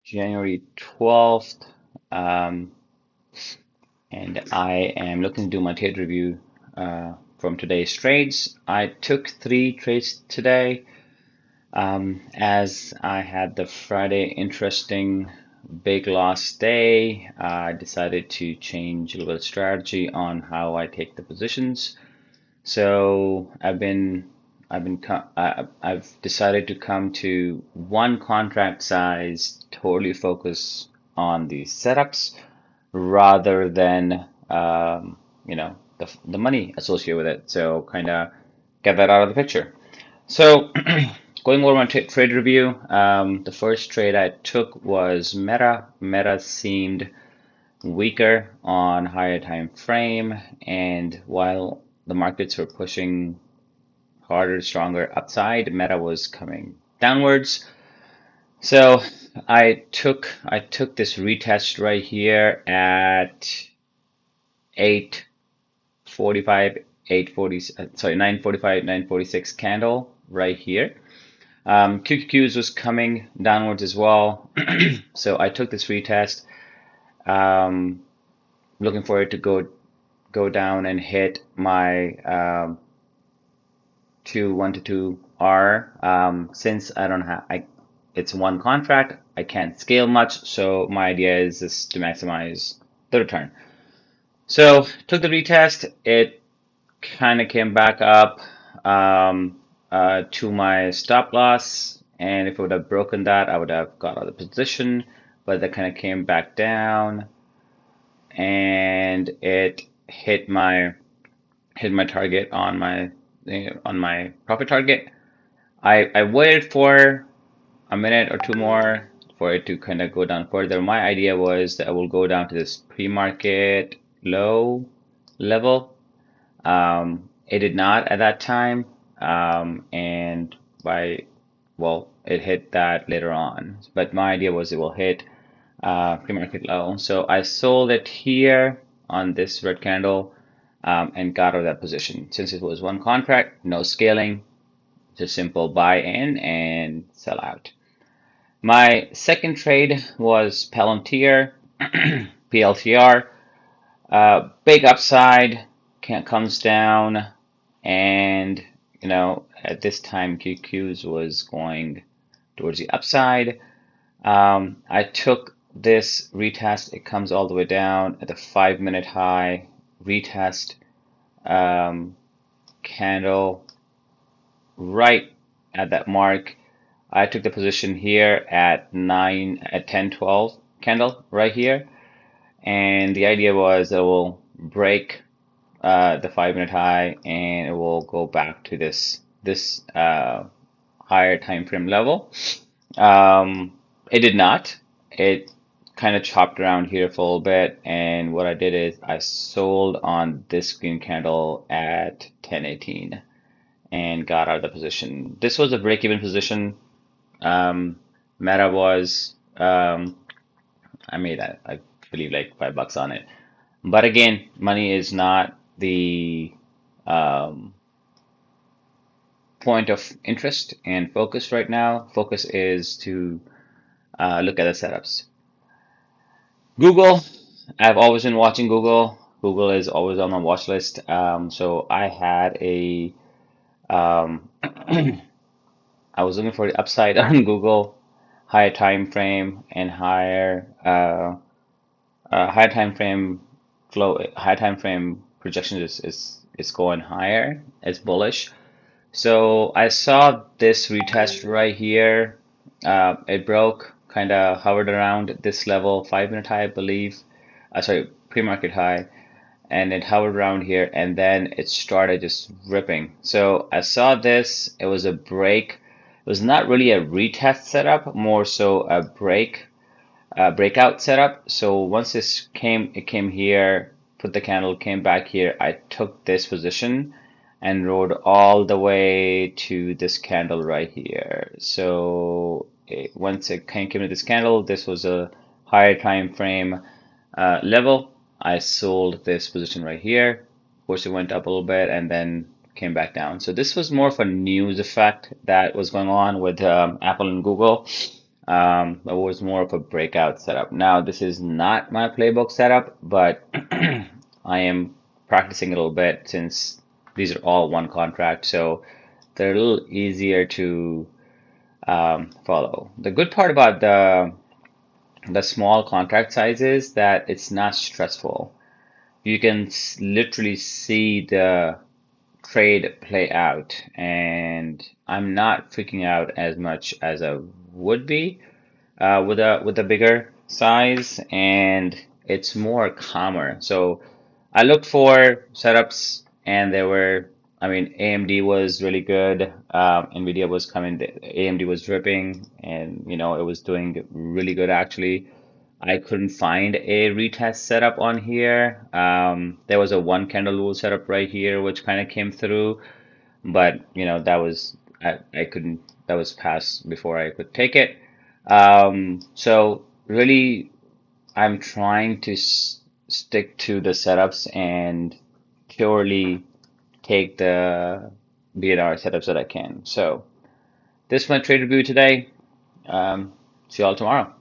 January 12th, and I am looking to do my trade review from today's trades. I took 3 trades today as I had the Friday interesting big loss day. I decided to change a little bit of strategy on how I take the positions. So I've decided to come to one contract size, totally focus on the setups rather than the money associated with it. So kind of get that out of the picture. So going over my trade review, the first trade I took was Meta. Meta seemed weaker on higher time frame, and while the markets were pushing harder, stronger upside, Meta was coming downwards. So I took this retest right here at 8:45, 8:40, sorry, 9:45, 9:46 candle right here. QQQs was coming downwards as well. So I took this retest, um, looking for it to go down and hit my 1 to 2 R. Since I don't have it's one contract, I can't scale much, so my idea is just to maximize the return. So took the retest, it kind of came back up to my stop loss, and if it would have broken that, I would have got out of the position, but that kind of came back down, and it hit my target on my profit target. I waited for a minute or two more for it to kind of go down further. My idea was that I will go down to this pre-market low level. It did not at that time, and it hit that later on. But my idea was it will hit pre-market low. So I sold it here on this red candle and got out of that position. Since it was one contract, no scaling, just simple buy in and sell out. My second trade was Palantir, PLTR. Big upside comes down, and at this time QQs was going towards the upside. I took this retest. It comes all the way down at the 5-minute high. Retest candle right at that mark. I took the position here at 10:12 candle right here, and the idea was it will break the 5-minute high and it will go back to this higher time frame level. It did not. It kind of chopped around here for a little bit, and what I did is I sold on this green candle at 10:18 and got out of the position. This was a break-even position. Meta was I made I believe like $5 on it. But again, money is not the um, point of interest and focus right now. Focus is to look at the setups. Google, I've always been watching Google. Google is always on my watch list. So I had um, I was looking for the upside on Google, higher time frame and higher time frame higher time frame projection is going higher. It's bullish. So I saw this retest right here. It broke, kind of hovered around this level, 5-minute high, I believe. Sorry, pre-market high, and it hovered around here, and then it started just ripping. So I saw this. It was a break. It was not really a retest setup, more so a breakout setup. So once it came here, put the candle, came back here. I took this position and rode all the way to this candle right here. So once it came to this candle, this was a higher time frame level. I sold this position right here. Of course, it went up a little bit and then came back down. So this was more of a news effect that was going on with Apple and Google. It was more of a breakout setup. Now, this is not my playbook setup, but I am practicing a little bit since these are all one contract, so they're a little easier to follow. The good part about the small contract size is that it's not stressful. You can literally see the trade play out, and I'm not freaking out as much as I would be with a bigger size, and it's more calmer. So I looked for setups, and there were, I mean, AMD was really good. Nvidia was coming, AMD was dripping, and it was doing really good actually. I couldn't find a retest setup on here. There was a one candle rule setup right here, which kind of came through, but that was I couldn't, that was past before I could take it. So really, I'm trying to stick to the setups and purely take the BNR setups that I can. So this is my trade review today. See you all tomorrow.